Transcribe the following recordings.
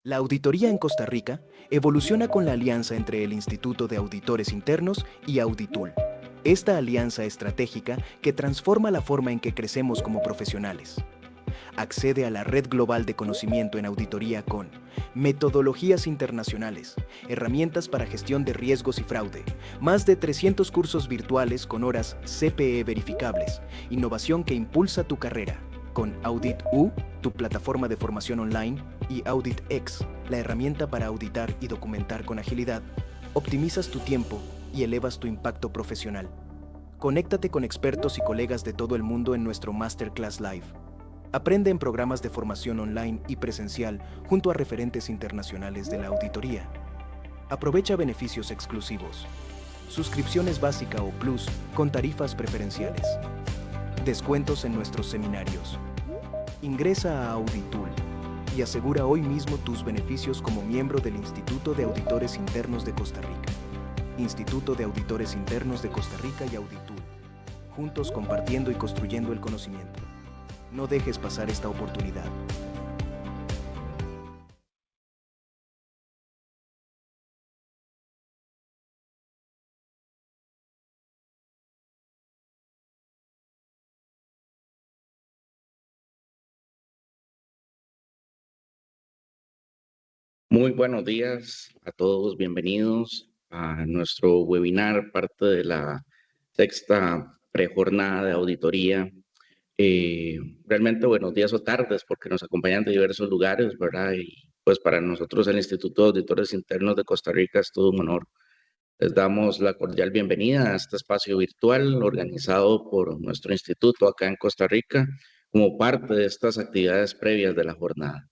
La auditoría en Costa Rica evoluciona con la alianza entre el Instituto de Auditores Internos y Auditul. Esta alianza estratégica que transforma la forma en que crecemos como profesionales. Accede a la red global de conocimiento en auditoría con metodologías internacionales, herramientas para gestión de riesgos y fraude, más de 300 cursos virtuales con horas CPE verificables, innovación que impulsa tu carrera, con Audit U, tu plataforma de formación online, y AuditX, la herramienta para auditar y documentar con agilidad, optimizas tu tiempo y elevas tu impacto profesional. Conéctate con expertos y colegas de todo el mundo en nuestro Masterclass Live. Aprende en programas de formación online y presencial junto a referentes internacionales de la auditoría. Aprovecha beneficios exclusivos. Suscripciones básica o plus con tarifas preferenciales. Descuentos en nuestros seminarios. Ingresa a Auditul y asegura hoy mismo tus beneficios como miembro del Instituto de Auditores Internos de Costa Rica. Instituto de Auditores Internos de Costa Rica y Auditul. Juntos compartiendo y construyendo el conocimiento. No dejes pasar esta oportunidad. Muy buenos días a todos, bienvenidos a nuestro webinar, parte de la sexta prejornada de auditoría. Realmente buenos días o tardes porque nos acompañan de diversos lugares, ¿verdad? Y pues para nosotros el Instituto de Auditores Internos de Costa Rica es todo un honor. Les damos la cordial bienvenida a este espacio virtual organizado por nuestro instituto acá en Costa Rica como parte de estas actividades previas de la jornada.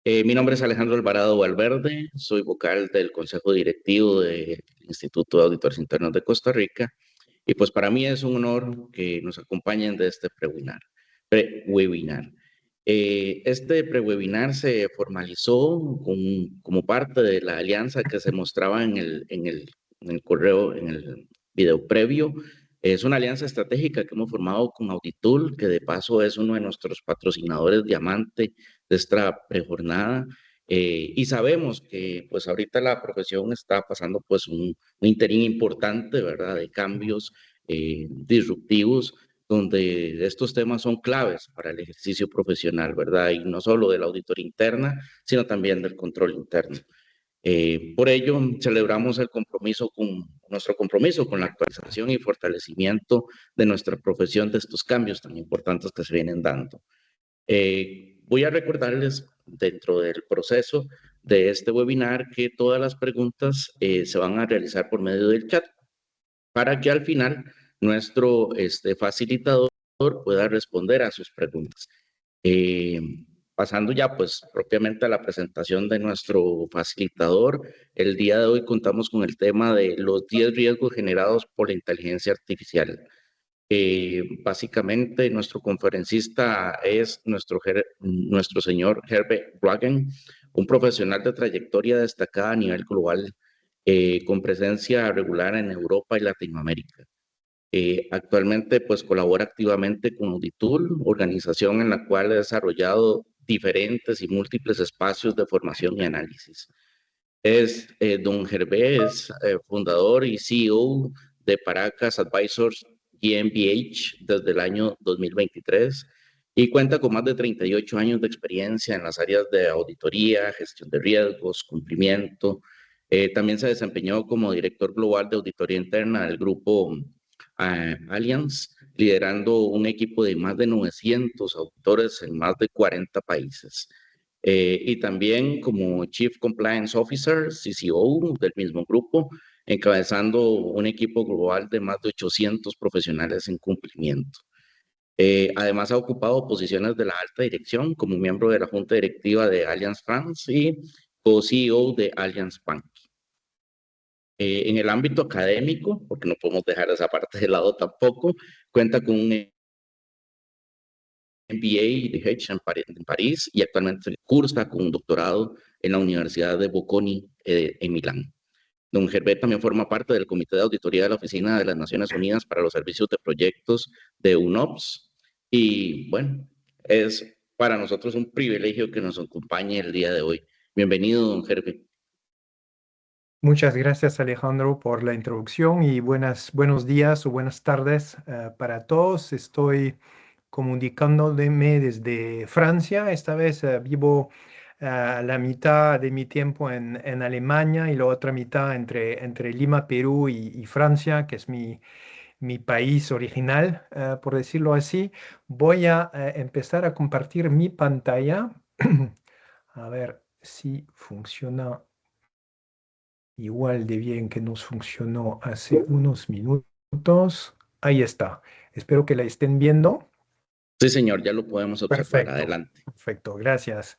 Mi nombre es Alejandro Alvarado Valverde, soy vocal del Consejo Directivo del Instituto de Auditores Internos de Costa Rica y pues para mí es un honor que nos acompañen de este pre-webinar. Este pre-webinar se formalizó como parte de la alianza que se mostraba en el correo, en el video previo. Es una alianza estratégica que hemos formado con Auditul, que de paso es uno de nuestros patrocinadores diamante de esta prejornada. Y sabemos que pues ahorita la profesión está pasando pues un interín importante, ¿verdad? De cambios disruptivos, donde estos temas son claves para el ejercicio profesional, ¿verdad? Y no solo de la auditoría interna, sino también del control interno. Por ello, celebramos nuestro compromiso con la actualización y fortalecimiento de nuestra profesión de estos cambios tan importantes que se vienen dando. Voy a recordarles dentro del proceso de este webinar que todas las preguntas se van a realizar por medio del chat para que al final nuestro facilitador pueda responder a sus preguntas. Pasando ya pues propiamente a la presentación de nuestro facilitador, el día de hoy contamos con el tema de los 10 riesgos generados por la inteligencia artificial. Básicamente nuestro conferencista es nuestro señor Herbert Wagen, un profesional de trayectoria destacada a nivel global, con presencia regular en Europa y Latinoamérica. Actualmente pues colabora activamente con Auditul, organización en la cual ha desarrollado diferentes y múltiples espacios de formación y análisis. Don Gervé es fundador y CEO de Paracas Advisors GmbH desde el año 2023 y cuenta con más de 38 años de experiencia en las áreas de auditoría, gestión de riesgos, cumplimiento. También se desempeñó como director global de auditoría interna del grupo Allianz, liderando un equipo de más de 900 auditores en más de 40 países. Y también como Chief Compliance Officer, CCO del mismo grupo, encabezando un equipo global de más de 800 profesionales en cumplimiento. Además ha ocupado posiciones de la alta dirección como miembro de la junta directiva de Allianz France y co-CEO de Allianz Bank. En el ámbito académico, porque no podemos dejar esa parte de lado tampoco, cuenta con un MBA de Hedge en París y actualmente cursa con un doctorado en la Universidad de Bocconi en Milán. Don Gervet también forma parte del Comité de Auditoría de la Oficina de las Naciones Unidas para los Servicios de Proyectos de UNOPS. Y bueno, es para nosotros un privilegio que nos acompañe el día de hoy. Bienvenido, don Gerbe. Muchas gracias, Alejandro, por la introducción y buenos días o buenas tardes para todos. Estoy comunicándome desde Francia. Esta vez vivo la mitad de mi tiempo en Alemania y la otra mitad entre Lima, Perú y Francia, que es mi país original, por decirlo así. Voy a empezar a compartir mi pantalla. A ver si funciona igual de bien que nos funcionó hace unos minutos. Ahí está. Espero que la estén viendo. Sí, señor, ya lo podemos observar. Perfecto, Adelante. perfecto, gracias.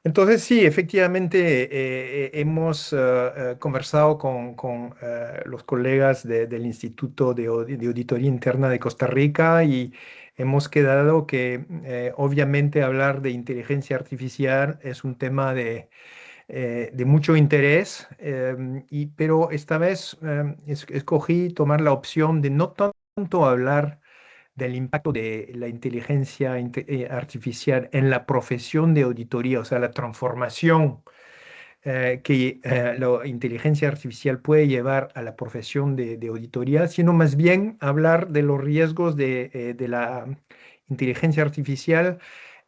Entonces, sí, efectivamente, hemos conversado con los colegas del Instituto de Auditoría Interna de Costa Rica y hemos quedado que obviamente hablar de inteligencia artificial es un tema de mucho interés, pero esta vez escogí tomar la opción de no tanto hablar del impacto de la inteligencia artificial en la profesión de auditoría, o sea, la transformación que la inteligencia artificial puede llevar a la profesión de auditoría, sino más bien hablar de los riesgos de la inteligencia artificial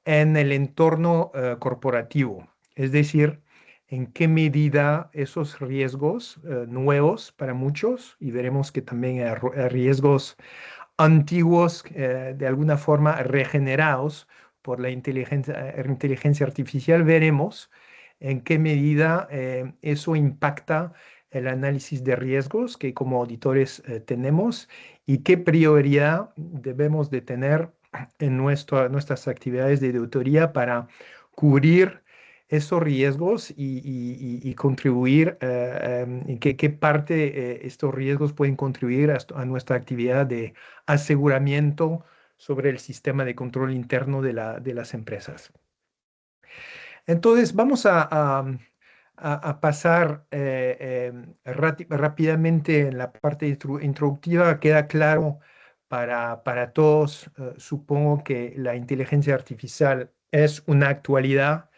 en el entorno corporativo, es decir, en qué medida esos riesgos nuevos para muchos, y veremos que también hay riesgos antiguos, de alguna forma regenerados por la inteligencia artificial, veremos en qué medida eso impacta el análisis de riesgos que como auditores tenemos y qué prioridad debemos de tener en nuestras actividades de auditoría para cubrir esos riesgos y contribuir, en qué parte estos riesgos pueden contribuir a nuestra actividad de aseguramiento sobre el sistema de control interno de las empresas. Entonces, vamos a pasar rápidamente en la parte introductiva. Queda claro para todos, supongo que la inteligencia artificial es una actualidad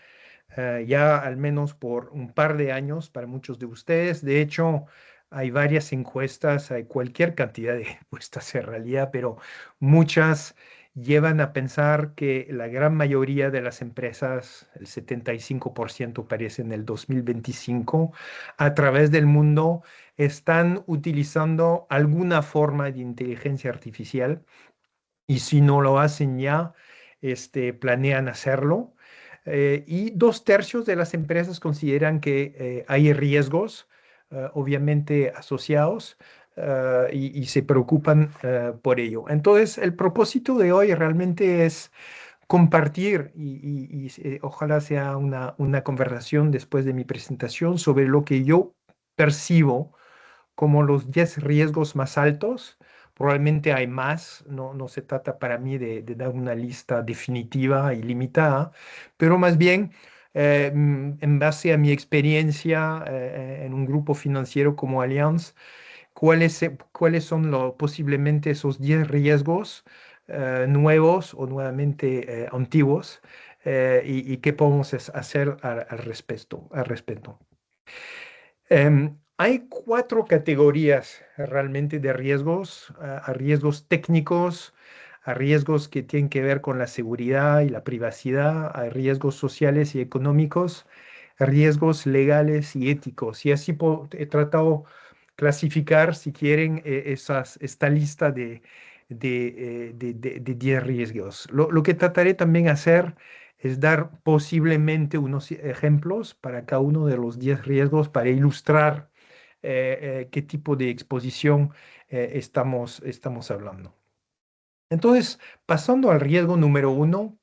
ya al menos por un par de años para muchos de ustedes. De hecho, hay varias encuestas, hay cualquier cantidad de encuestas en realidad, pero muchas llevan a pensar que la gran mayoría de las empresas, el 75% parece en el 2025, a través del mundo, están utilizando alguna forma de inteligencia artificial y si no lo hacen ya, planean hacerlo. Y 2/3 de las empresas consideran que hay riesgos, obviamente asociados, y se preocupan por ello. Entonces, el propósito de hoy realmente es compartir y ojalá sea una conversación después de mi presentación sobre lo que yo percibo como los 10 riesgos más altos. Probablemente hay más, no se trata para mí de dar una lista definitiva y limitada, pero más bien en base a mi experiencia en un grupo financiero como Allianz, cuáles son posiblemente esos 10 riesgos nuevos o nuevamente antiguos y qué podemos hacer al respecto. Hay 4 categorías realmente de riesgos, a riesgos técnicos, a riesgos que tienen que ver con la seguridad y la privacidad, a riesgos sociales y económicos, a riesgos legales y éticos. Y así he tratado clasificar, si quieren, esta lista de 10 riesgos. Lo que trataré también hacer es dar posiblemente unos ejemplos para cada uno de los 10 riesgos para ilustrar qué tipo de exposición estamos hablando. Entonces, pasando al riesgo número 1,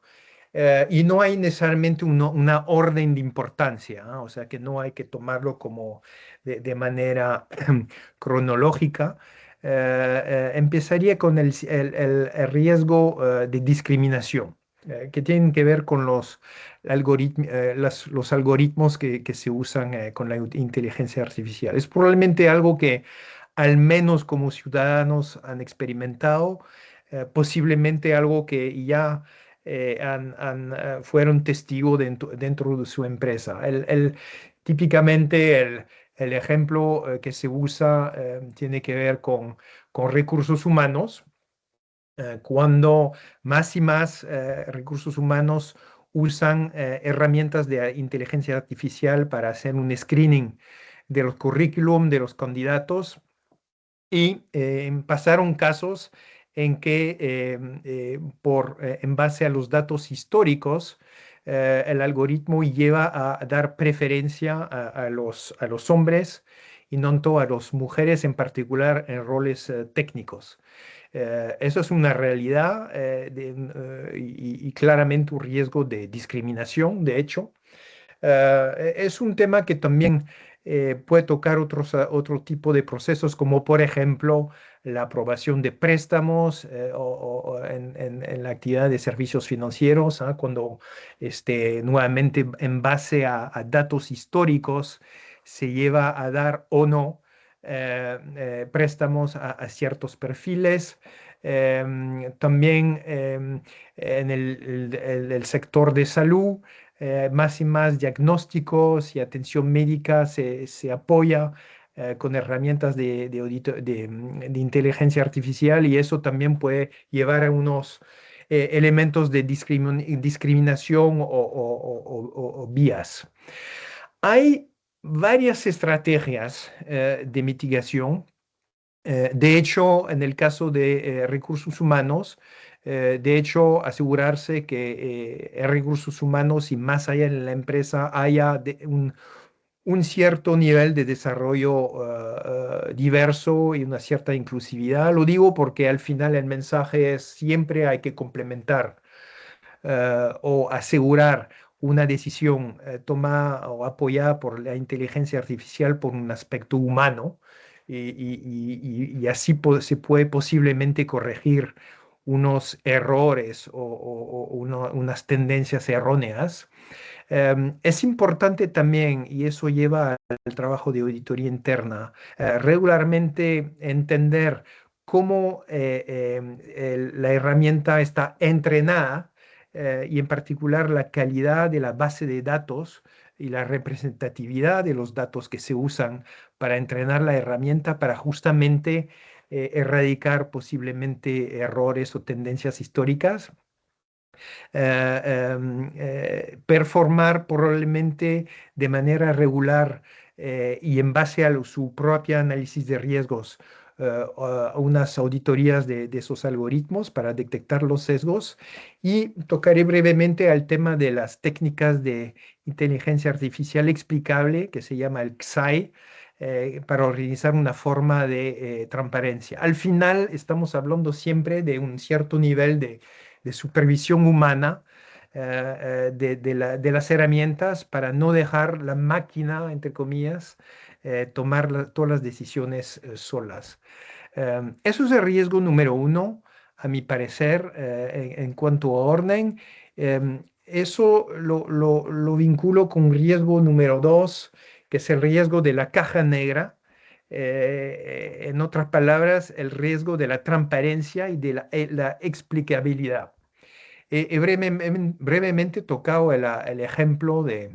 y no hay necesariamente una orden de importancia, ¿ah? O sea que no hay que tomarlo como de manera cronológica. Empezaría con el riesgo de discriminación, que tienen que ver con los algoritmos que se usan con la inteligencia artificial. Es probablemente algo que al menos como ciudadanos han experimentado, posiblemente algo que ya fueron testigos dentro de su empresa. Típicamente el ejemplo que se usa tiene que ver con recursos humanos. Cuando más y más recursos humanos usan herramientas de inteligencia artificial para hacer un screening de los currículum de los candidatos y pasaron casos en que en base a los datos históricos, el algoritmo lleva a dar preferencia a los hombres y no tanto a las mujeres, en particular en roles técnicos. Eso es una realidad y claramente un riesgo de discriminación, de hecho. Es un tema que también puede tocar otro tipo de procesos, como por ejemplo la aprobación de préstamos o en la actividad de servicios financieros, cuando nuevamente en base a datos históricos se lleva a dar o no préstamos a ciertos perfiles. También en el sector de salud más y más diagnósticos y atención médica se apoya con herramientas de inteligencia artificial y eso también puede llevar a unos elementos de discriminación o vías. Hay varias estrategias de mitigación. De hecho, en el caso de recursos humanos, de hecho, asegurarse que en recursos humanos y más allá en la empresa haya un cierto nivel de desarrollo diverso y una cierta inclusividad. Lo digo porque al final el mensaje es siempre hay que complementar o asegurar una decisión tomada o apoyada por la inteligencia artificial por un aspecto humano y así se puede posiblemente corregir unos errores o unas tendencias erróneas. Es importante también, y eso lleva al trabajo de auditoría interna, regularmente entender cómo la herramienta está entrenada y en particular la calidad de la base de datos y la representatividad de los datos que se usan para entrenar la herramienta para justamente erradicar posiblemente errores o tendencias históricas. Performar probablemente de manera regular y en base a su propio análisis de riesgos, unas auditorías de esos algoritmos para detectar los sesgos y tocaré brevemente al tema de las técnicas de inteligencia artificial explicable que se llama el XAI. Para organizar una forma de transparencia. Al final estamos hablando siempre de un cierto nivel de supervisión humana de las herramientas para no dejar la máquina, entre comillas, tomar todas las decisiones solas. Eso es el riesgo número uno, a mi parecer, en cuanto a orden. Eso lo vinculo con riesgo número dos, que es el riesgo de la caja negra. En otras palabras, el riesgo de la transparencia y de la explicabilidad. He brevemente tocado el ejemplo eh,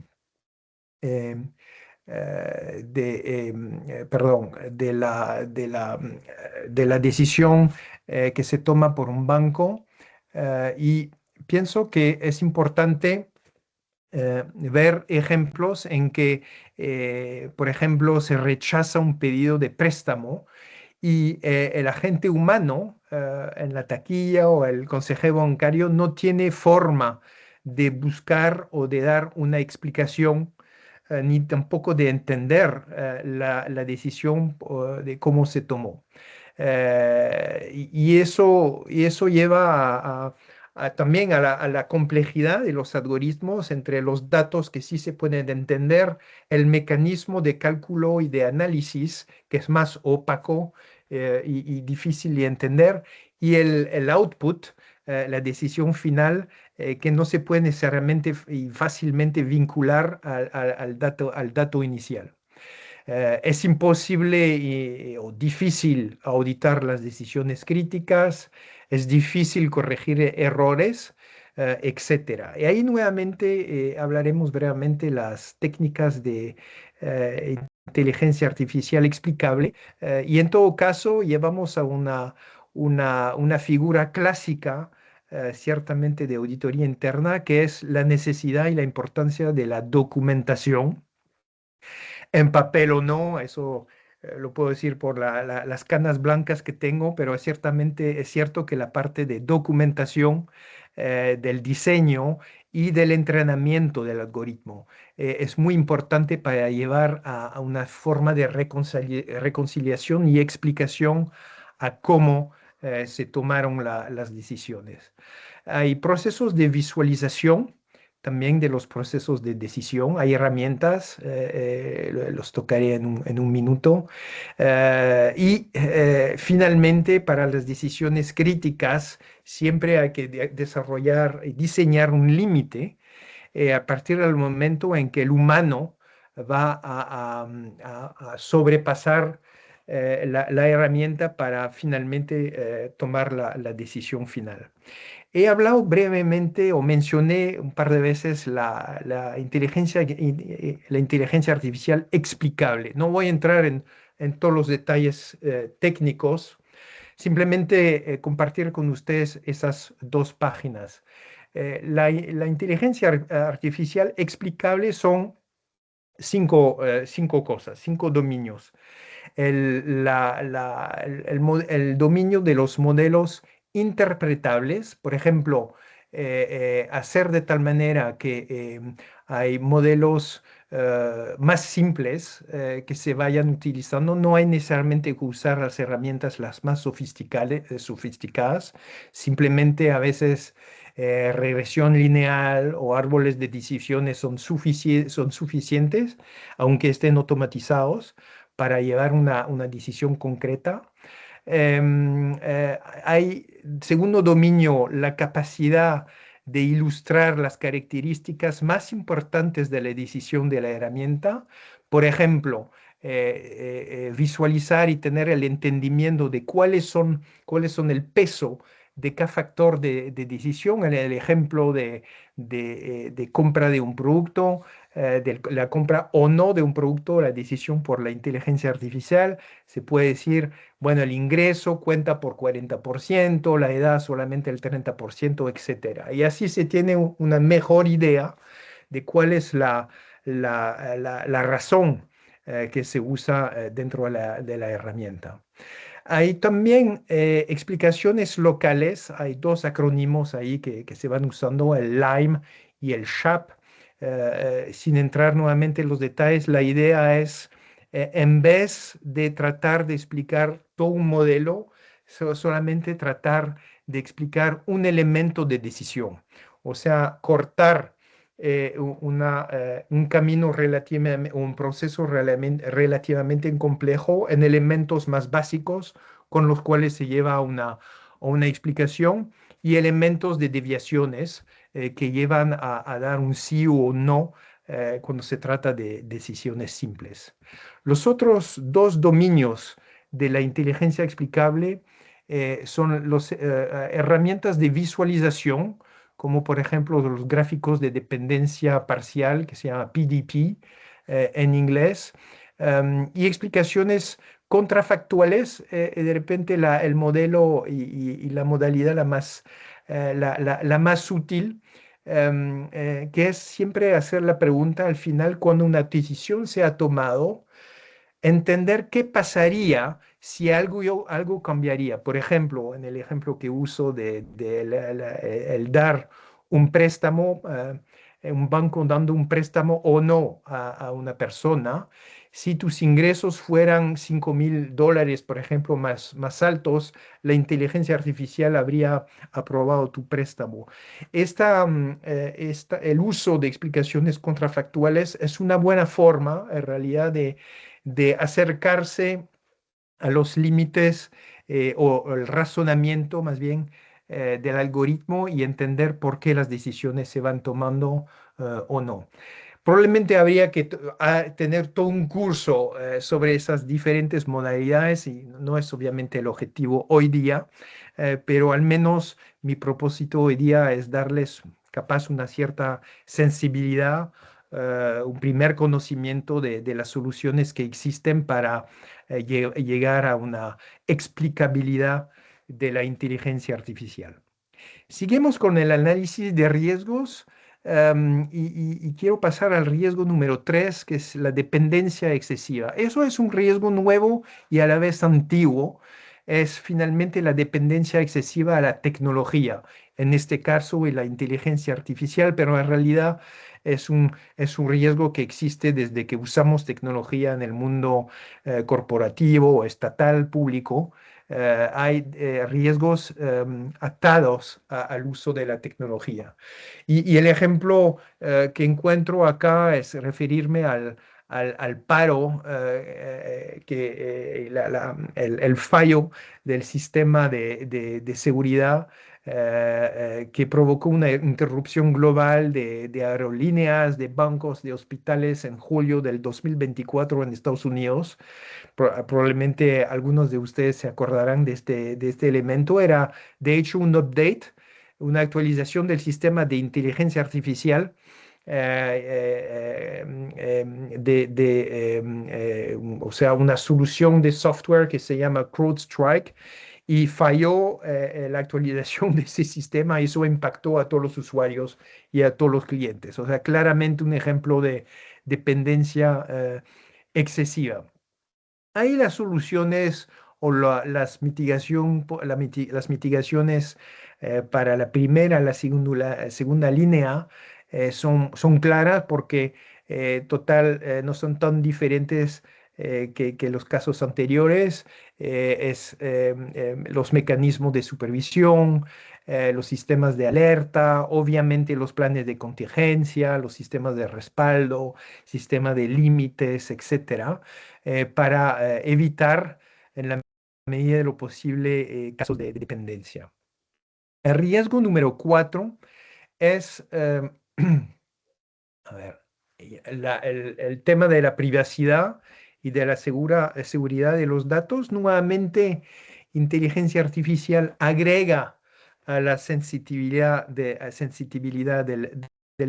perdón, de la decisión que se toma por un banco y pienso que es importante ver ejemplos en que, por ejemplo, se rechaza un pedido de préstamo y el agente humano en la taquilla o el consejero bancario no tiene forma de buscar o de dar una explicación ni tampoco de entender la decisión de cómo se tomó. Y eso lleva también a la complejidad de los algoritmos entre los datos que sí se pueden entender, el mecanismo de cálculo y de análisis que es más opaco y difícil de entender, y el output, la decisión final, que no se puede necesariamente y fácilmente vincular al dato inicial. Es imposible o difícil auditar las decisiones críticas, es difícil corregir errores etcétera. Y ahí nuevamente hablaremos brevemente las técnicas de inteligencia artificial explicable y en todo caso llevamos a una figura clásica ciertamente de auditoría interna, que es la necesidad y la importancia de la documentación en papel o no, eso lo puedo decir por las canas blancas que tengo, pero ciertamente es cierto que la parte de documentación del diseño y del entrenamiento del algoritmo es muy importante para llevar a una forma de reconciliación y explicación a cómo se tomaron las decisiones. Hay procesos de visualización también de los procesos de decisión. Hay herramientas, los tocaré en un minuto. Finalmente, para las decisiones críticas, siempre hay que desarrollar y diseñar un límite a partir del momento en que el humano va a sobrepasar la herramienta para finalmente tomar la decisión final. He hablado brevemente o mencioné un par de veces la inteligencia artificial explicable. No voy a entrar en todos los detalles técnicos, simplemente compartir con ustedes esas dos páginas. La inteligencia artificial explicable son cinco cosas, cinco dominios. El dominio de los modelos interpretables, por ejemplo, hacer de tal manera que hay modelos más simples que se vayan utilizando. No hay necesariamente que usar las herramientas las más sofisticadas, simplemente a veces regresión lineal o árboles de decisiones son suficientes, aunque estén automatizados para llevar una decisión concreta. Hay, segundo dominio, la capacidad de ilustrar las características más importantes de la decisión de la herramienta. Por ejemplo, visualizar y tener el entendimiento de cuáles son el peso de cada factor de decisión. En el ejemplo de compra de un producto, de la compra o no de un producto, la decisión por la inteligencia artificial, se puede decir, bueno, el ingreso cuenta por 40%, la edad solamente el 30%, etcétera. Y así se tiene una mejor idea de cuál es la razón que se usa dentro de la herramienta. Hay también explicaciones locales, hay dos acrónimos ahí que se van usando, el LIME y el SHAP. Sin entrar nuevamente en los detalles, la idea es, en vez de tratar de explicar todo un modelo, solamente tratar de explicar un elemento de decisión, o sea, cortar un camino relativamente, un proceso relativamente complejo en elementos más básicos con los cuales se lleva a una explicación y elementos de desviaciones que llevan a dar un sí o un no cuando se trata de decisiones simples. Los otros dos dominios de la inteligencia explicable son las herramientas de visualización, como por ejemplo los gráficos de dependencia parcial, que se llama PDP en inglés, y explicaciones contrafactuales, de repente el modelo y la modalidad la más útil, que es siempre hacer la pregunta al final cuando una decisión se ha tomado, entender qué pasaría si algo cambiaría. Por ejemplo, en el ejemplo que uso el dar un préstamo, un banco dando un préstamo o no a una persona, si tus ingresos fueran $5,000, por ejemplo, más altos, la inteligencia artificial aprobado tu préstamo. El uso de explicaciones contrafactuales es una buena forma, en realidad, de acercarse a los límites o el razonamiento más bien del algoritmo y entender por qué las decisiones se van tomando o no. Probablemente habría que tener todo un curso sobre esas diferentes modalidades y no es obviamente el objetivo hoy día, pero al menos mi propósito hoy día es darles capaz una cierta sensibilidad, un primer conocimiento de las soluciones que existen para llegar a una explicabilidad de la inteligencia artificial. Seguimos con el análisis de riesgos y quiero pasar al riesgo número 3, que es la dependencia excesiva. Eso es un riesgo nuevo y a la vez antiguo. Es finalmente la dependencia excesiva a la tecnología, en este caso y la inteligencia artificial, pero en realidad es un riesgo que existe desde que usamos tecnología en el mundo corporativo, estatal, público. Hay riesgos atados al uso de la tecnología. Y el ejemplo que encuentro acá es referirme al paro, el fallo del sistema de seguridad que provocó una interrupción global de aerolíneas, de bancos, de hospitales en julio del 2024 en Estados Unidos. Probablemente algunos de ustedes se acordarán de este elemento. Era, de hecho, un update, una actualización del sistema de inteligencia artificial, o sea, una solución de software que se llama CrowdStrike, y falló la actualización de ese sistema y eso impactó a todos los usuarios y a todos los clientes. O sea, claramente un ejemplo de dependencia excesiva. Ahí las soluciones o las mitigaciones para la primera, la segunda línea son claras porque total no son tan diferentes que los casos anteriores. Los mecanismos de supervisión, los sistemas de alerta, obviamente los planes de contingencia, los sistemas de respaldo, sistema de límites, etcétera, para evitar en la medida de lo posible casos de dependencia. El riesgo número 4 es, a ver, el tema de la privacidad y de la seguridad de los datos. Nuevamente, inteligencia artificial agrega a la sensibilidad del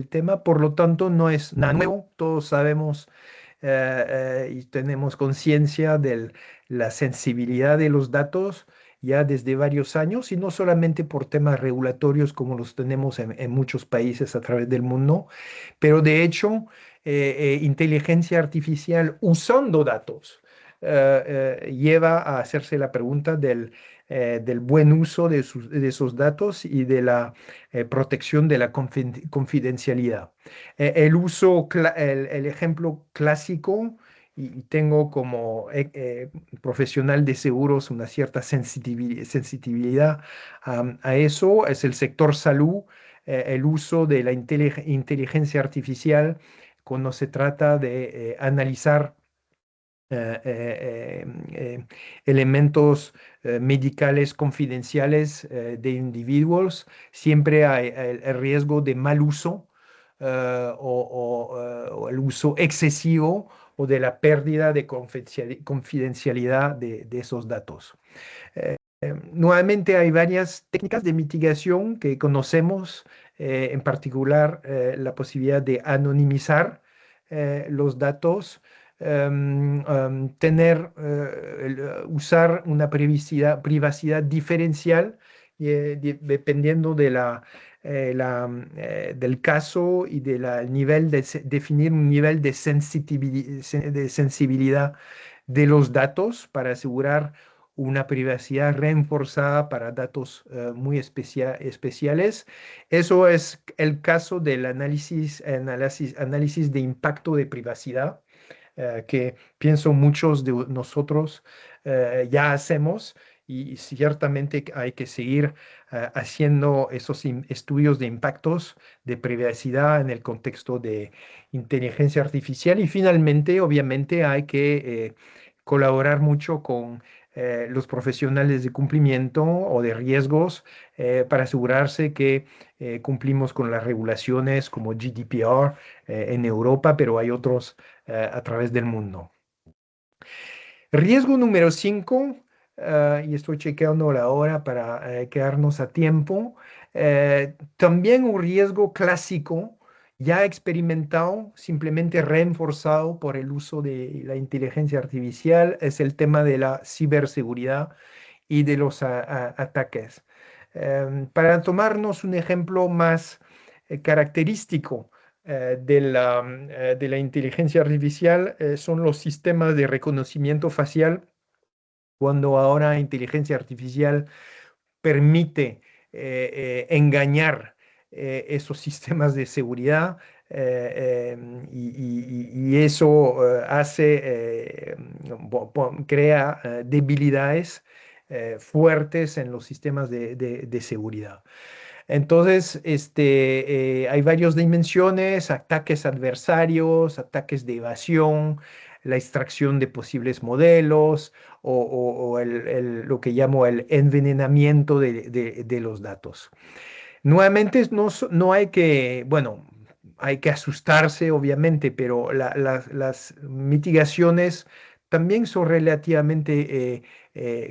tema, por lo tanto, no es nada nuevo. Todos sabemos y tenemos conciencia de la sensibilidad de los datos ya desde varios años y no solamente por temas regulatorios como los tenemos en muchos países a través del mundo, pero de hecho inteligencia artificial usando datos lleva a hacerse la pregunta del buen uso de esos datos y de la protección de la confidencialidad. El ejemplo clásico, y tengo como profesional de seguros una cierta sensibilidad a eso, es el sector salud, el uso de la inteligencia artificial cuando se trata de analizar elementos medicales confidenciales de individuos. Siempre hay el riesgo de mal uso o el uso excesivo o de la pérdida de confidencialidad de esos datos. Nuevamente hay varias técnicas de mitigación que conocemos, en particular la posibilidad de anonimizar los datos, usar una privacidad diferencial dependiendo del caso y definir un nivel de sensibilidad de los datos para asegurar una privacidad reforzada para datos muy especiales. Eso es el caso del análisis de impacto de privacidad, que pienso muchos de nosotros ya hacemos y ciertamente hay que seguir haciendo esos estudios de impactos de privacidad en el contexto de inteligencia artificial y finalmente, obviamente, hay que colaborar mucho con los profesionales de cumplimiento o de riesgos para asegurarse que cumplimos con las regulaciones como GDPR en Europa, pero hay otros a través del mundo. Riesgo número 5, y estoy chequeando la hora para quedarnos a tiempo. También un riesgo clásico, ya experimentado, simplemente reforzado por el uso de la inteligencia artificial, es el tema de la ciberseguridad y de los ataques. Para tomarnos un ejemplo más característico, de la inteligencia artificial son los sistemas de reconocimiento facial, cuando ahora inteligencia artificial permite engañar esos sistemas de seguridad y eso crea debilidades fuertes en los sistemas de seguridad. Entonces, hay varias dimensiones: ataques adversarios, ataques de evasión, la extracción de posibles modelos o lo que llamo el envenenamiento de los datos. Nuevamente, no hay que, bueno, hay que asustarse, obviamente, pero las mitigaciones también son relativamente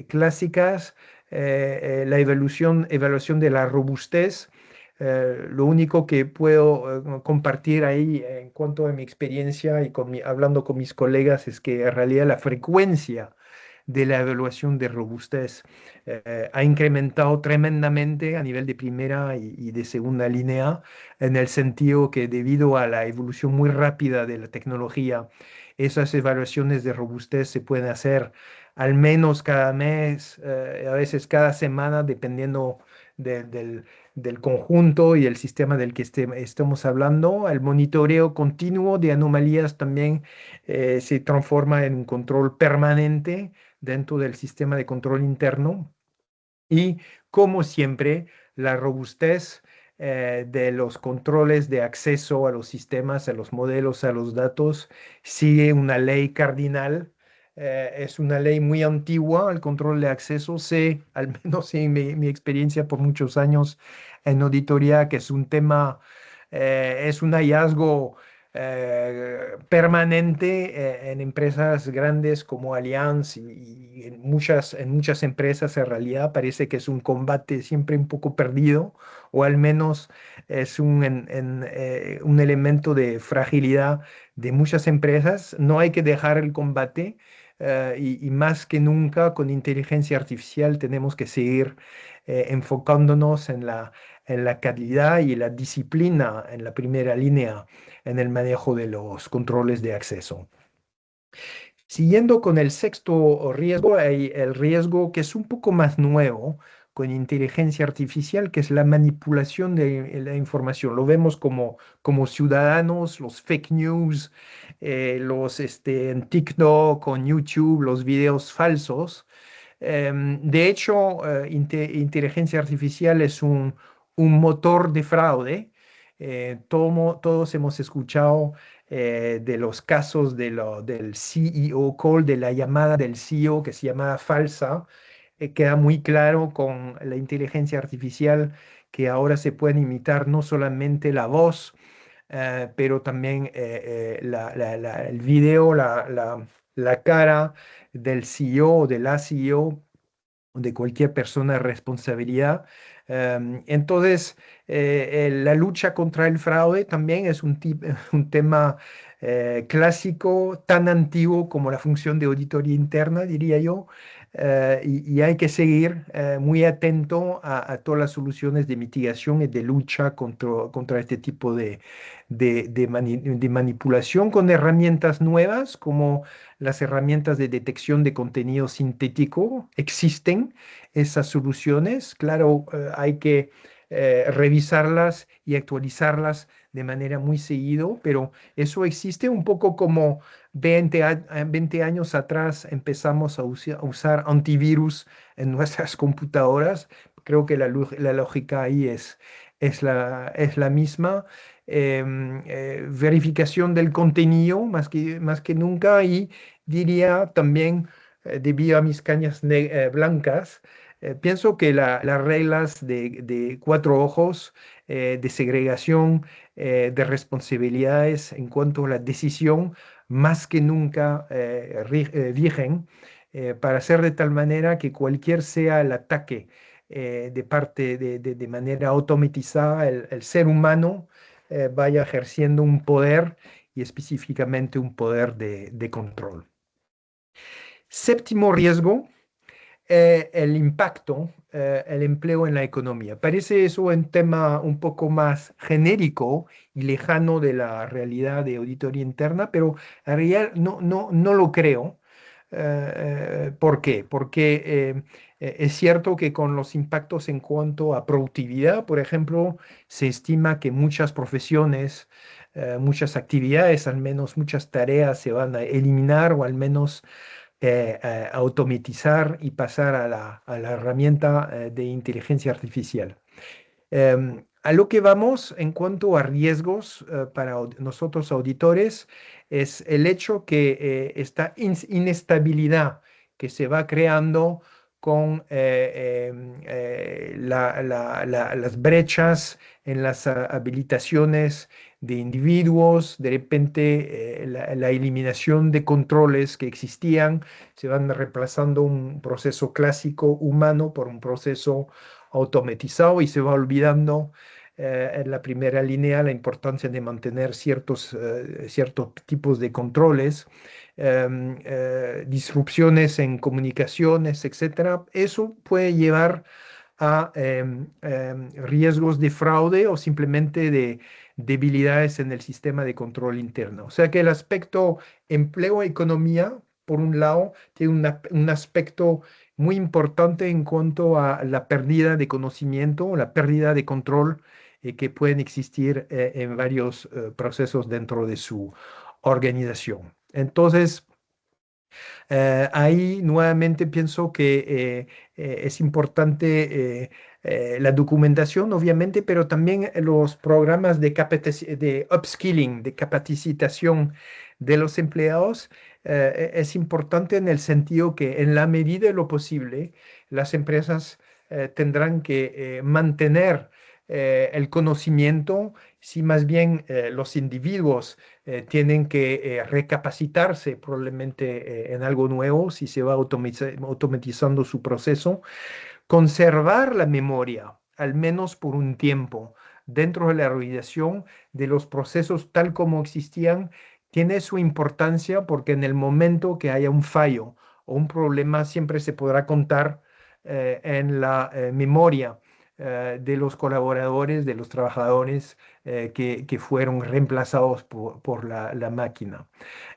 clásicas. La evaluación de la robustez. Lo único que puedo compartir ahí en cuanto a mi experiencia y hablando con mis colegas es que en realidad la frecuencia de la evaluación de robustez ha incrementado tremendamente a nivel de primera y de segunda línea, en el sentido que debido a la evolución muy rápida de la tecnología, esas evaluaciones de robustez se pueden hacer al menos cada mes, a veces cada semana, dependiendo del conjunto y el sistema del que estemos hablando. El monitoreo continuo de anomalías también se transforma en un control permanente dentro del sistema de control interno. Y como siempre, la robustez de los controles de acceso a los sistemas, a los modelos, a los datos, sigue una ley cardinal. Es una ley muy antigua, el control de acceso. Sé, al menos en mi experiencia por muchos años en auditoría, que es un tema, es un hallazgo permanente en empresas grandes como Allianz y en muchas empresas. En realidad parece que es un combate siempre un poco perdido, o al menos es un elemento de fragilidad de muchas empresas. No hay que dejar el combate. Y más que nunca con inteligencia artificial tenemos que seguir enfocándonos en la calidad y la disciplina en la primera línea en el manejo de los controles de acceso. Siguiendo con el sexto riesgo, hay el riesgo que es un poco más nuevo con inteligencia artificial, que es la manipulación de la información. Lo vemos como ciudadanos, los fake news, en TikTok, con YouTube, los videos falsos. De hecho, inteligencia artificial es un motor de fraude. Todos hemos escuchado de los casos del CEO call, de la llamada del CEO que se llamaba falsa. Queda muy claro con la inteligencia artificial que ahora se puede imitar no solamente la voz, pero también el video, la cara del CEO o de la CEO, de cualquier persona de responsabilidad. Entonces, la lucha contra el fraude también es un tema clásico, tan antiguo como la función de auditoría interna, diría yo. Y hay que seguir muy atento a todas las soluciones de mitigación y de lucha contra este tipo de manipulación, con herramientas nuevas como las herramientas de detección de contenido sintético. Existen esas soluciones. Claro, hay que revisarlas y actualizarlas de manera muy seguido, pero eso existe un poco como 20 años atrás empezamos a usar antivirus en nuestras computadoras. Creo que la lógica ahí es la misma. Verificación del contenido más que nunca, y diría también, debido a mis cañas blancas, pienso que las reglas de cuatro ojos, de segregación, de responsabilidades en cuanto a la decisión, más que nunca rigen, para hacer de tal manera que cualquier sea el ataque de parte de manera automatizada, el ser humano vaya ejerciendo un poder y específicamente un poder de control. Séptimo riesgo, el impacto, el empleo en la economía. Parece eso un tema un poco más genérico y lejano de la realidad de auditoría interna, pero en realidad no lo creo. ¿Por qué? Porque es cierto que con los impactos en cuanto a productividad, por ejemplo, se estima que muchas profesiones, muchas actividades, al menos muchas tareas se van a eliminar o al menos automatizar y pasar a la herramienta de inteligencia artificial. A lo que vamos en cuanto a riesgos para nosotros auditores es el hecho que esta inestabilidad que se va creando con las brechas en las habilitaciones de individuos, de repente la eliminación de controles que existían, se van reemplazando un proceso clásico humano por un proceso automatizado y se va olvidando en la primera línea la importancia de mantener ciertos tipos de controles, disrupciones en comunicaciones, etcétera. Eso puede llevar a riesgos de fraude o simplemente de debilidades en el sistema de control interno. O sea que el aspecto empleo-economía, por un lado, tiene un aspecto muy importante en cuanto a la pérdida de conocimiento o la pérdida de control que pueden existir en varios procesos dentro de su organización. Entonces, ahí nuevamente pienso que es importante la documentación, obviamente, pero también los programas de upskilling, de capacitación de los empleados. Es importante en el sentido que en la medida de lo posible, las empresas tendrán que mantener el conocimiento, si más bien los individuos tienen que recapacitarse probablemente en algo nuevo si se va automatizando su proceso, conservar la memoria, al menos por un tiempo, dentro de la organización de los procesos tal como existían, tiene su importancia porque en el momento que haya un fallo o un problema siempre se podrá contar en la memoria de los colaboradores, de los trabajadores que fueron reemplazados por la máquina.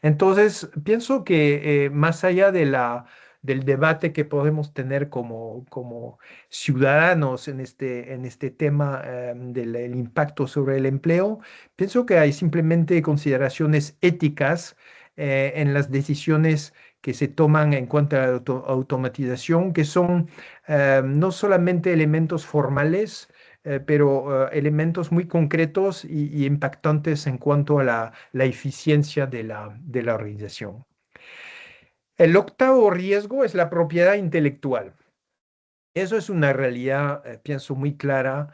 Entonces, pienso que más allá del debate que podemos tener como ciudadanos en este tema del impacto sobre el empleo, pienso que hay simplemente consideraciones éticas en las decisiones que se toman en cuanto a la automatización, que son no solamente elementos formales, pero elementos muy concretos y impactantes en cuanto a la eficiencia de la organización. El octavo riesgo es la propiedad intelectual. Eso es una realidad, pienso, muy clara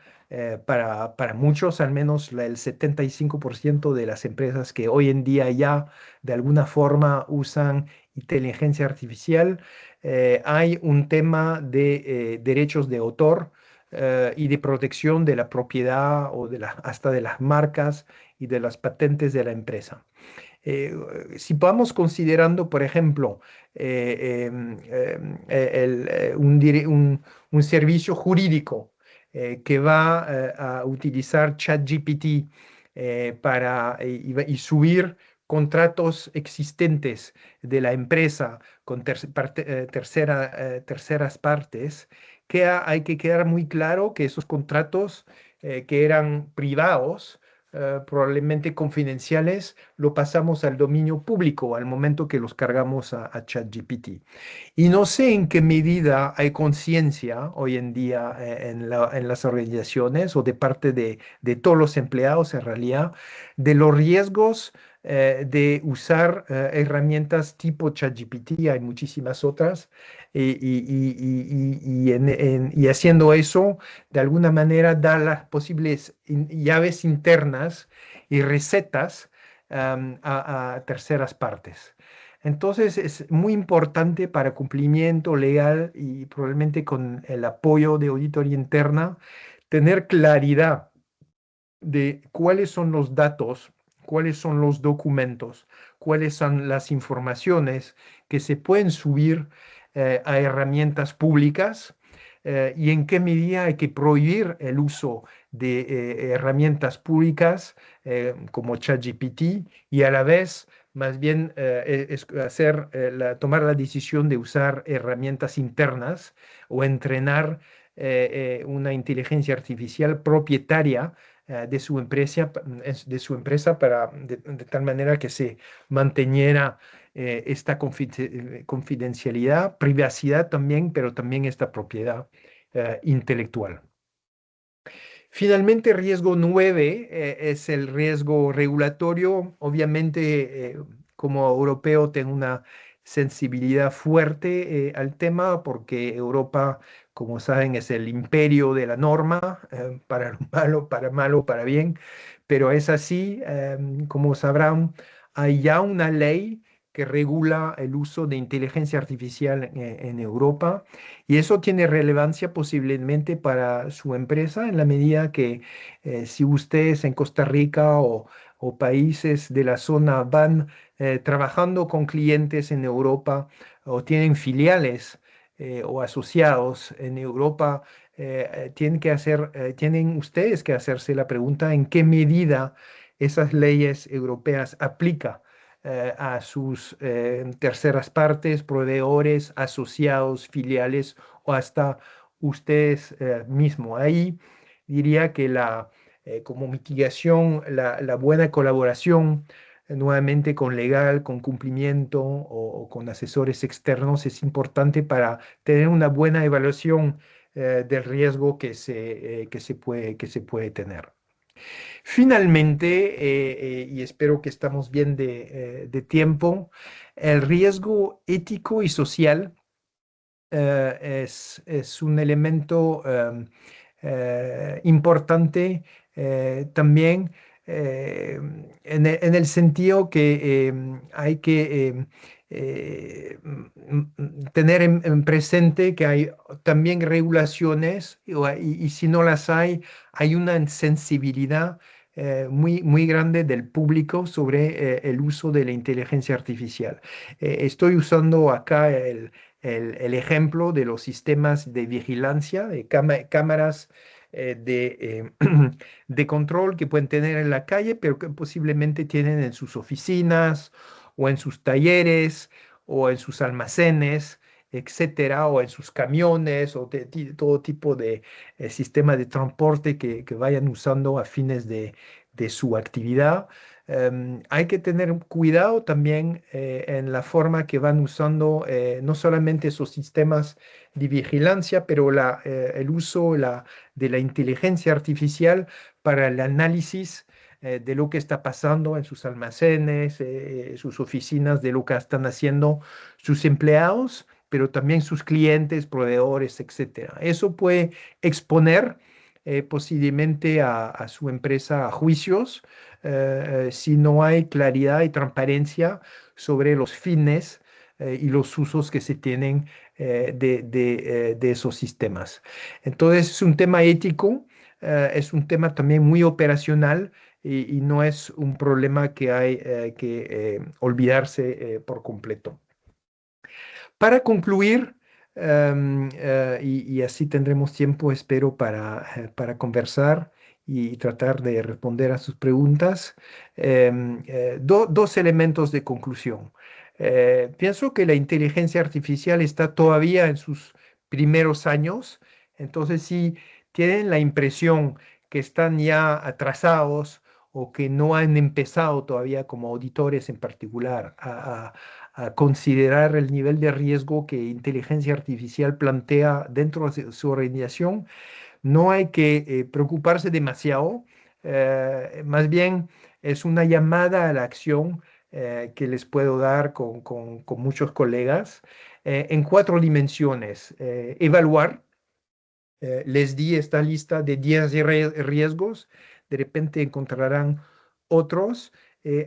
para muchos, al menos el 75% de las empresas que hoy en día ya de alguna forma usan inteligencia artificial. Hay un tema de derechos de autor y de protección de la propiedad o hasta de las marcas y de las patentes de la empresa. Si vamos considerando, por ejemplo, un servicio jurídico que va a utilizar ChatGPT y subir contratos existentes de la empresa con terceras partes, hay que quedar muy claro que esos contratos que eran privados, probablemente confidenciales, lo pasamos al dominio público al momento que los cargamos a ChatGPT. Y no sé en qué medida hay conciencia hoy en día en las organizaciones o de parte de todos los empleados en realidad de los riesgos de usar herramientas tipo ChatGPT, hay muchísimas otras, y haciendo eso, de alguna manera, da las posibles llaves internas y recetas a terceras partes. Entonces es muy importante para cumplimiento legal y probablemente con el apoyo de auditoría interna, tener claridad de cuáles son los datos, cuáles son los documentos, cuáles son las informaciones que se pueden subir a herramientas públicas y en qué medida hay que prohibir el uso de herramientas públicas como ChatGPT y a la vez más bien tomar la decisión de usar herramientas internas o entrenar una inteligencia artificial propietaria de su empresa de tal manera que se manteniera esta confidencialidad, privacidad también, pero también esta propiedad intelectual. Finalmente, riesgo 9 es el riesgo regulatorio. Obviamente, como europeo, tengo una sensibilidad fuerte al tema porque Europa, como saben, es el imperio de la norma, para lo malo, para bien, pero es así. Como sabrán, hay ya una ley que regula el uso de inteligencia artificial en Europa. Y eso tiene relevancia posiblemente para su empresa en la medida que si ustedes en Costa Rica o países de la zona van trabajando con clientes en Europa o tienen filiales o asociados en Europa, tienen ustedes que hacerse la pregunta en qué medida esas leyes europeas aplican a sus terceras partes, proveedores, asociados, filiales o hasta ustedes mismos. Ahí diría que como mitigación, la buena colaboración nuevamente con legal, con cumplimiento o con asesores externos es importante para tener una buena evaluación del riesgo que se puede tener. Finalmente, y espero que estamos bien de tiempo, el riesgo ético y social es un elemento importante también en el sentido que hay que tener en presente que hay también regulaciones y si no las hay una sensibilidad muy, muy grande del público sobre el uso de la inteligencia artificial. Estoy usando acá el ejemplo de los sistemas de vigilancia, de cámaras de control que pueden tener en la calle, pero que posiblemente tienen en sus oficinas o en sus talleres o en sus almacenes, etcétera, o en sus camiones o todo tipo de sistemas de transporte que vayan usando a fines de su actividad. Hay que tener cuidado también en la forma que van usando no solamente esos sistemas de vigilancia, pero el uso de la inteligencia artificial para el análisis de lo que está pasando en sus almacenes, sus oficinas, de lo que están haciendo sus empleados, pero también sus clientes, proveedores, etcétera. Eso puede exponer posiblemente a su empresa a juicios si no hay claridad y transparencia sobre los fines y los usos que se tienen de esos sistemas. Entonces, es un tema ético, es un tema también muy operacional y no es un problema que hay que olvidarse por completo. Para concluir, y así tendremos tiempo, espero, para conversar y tratar de responder a sus preguntas, dos elementos de conclusión. Pienso que la inteligencia artificial está todavía en sus primeros años, entonces si tienen la impresión que están ya atrasados o que no han empezado todavía como auditores en particular a considerar el nivel de riesgo que inteligencia artificial plantea dentro de su organización, no hay que preocuparse demasiado. Más bien es una llamada a la acción que les puedo dar con muchos colegas en 4 dimensiones. Evaluar, les di esta lista de 10 riesgos, de repente encontrarán otros.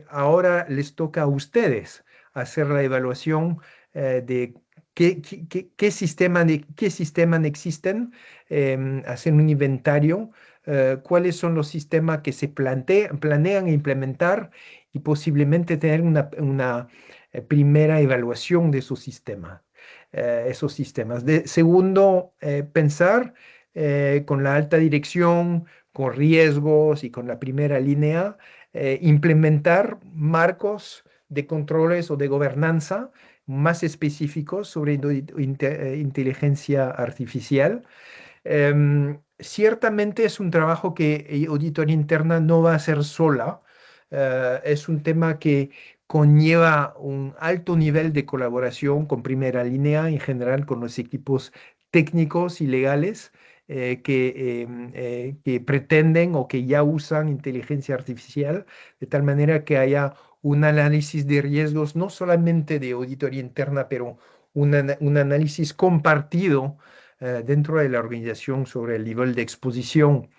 Ahora les toca a ustedes hacer la evaluación de qué sistemas existen, hacer un inventario, cuáles son los sistemas que se planean implementar y posiblemente tener una primera evaluación de esos sistemas. Segundo, pensar con la alta dirección, con riesgos y con la primera línea, implementar marcos de controles o de gobernanza más específicos sobre inteligencia artificial. Ciertamente es un trabajo que auditoría interna no va a hacer sola. Es un tema que conlleva un alto nivel de colaboración con primera línea, en general con los equipos técnicos y legales que pretenden o que ya usan inteligencia artificial, de tal manera que haya un análisis de riesgos, no solamente de auditoría interna, pero un análisis compartido dentro de la organización sobre el nivel de exposición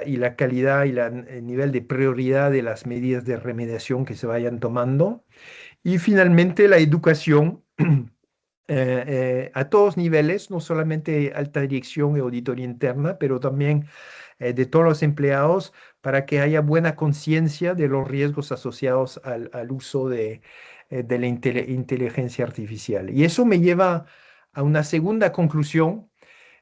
y la calidad y el nivel de prioridad de las medidas de remediación que se vayan tomando. Y finalmente la educación a todos niveles, no solamente alta dirección y auditoría interna, pero también de todos los empleados para que haya buena conciencia de los riesgos asociados al uso de la inteligencia artificial. Y eso me lleva a una segunda conclusión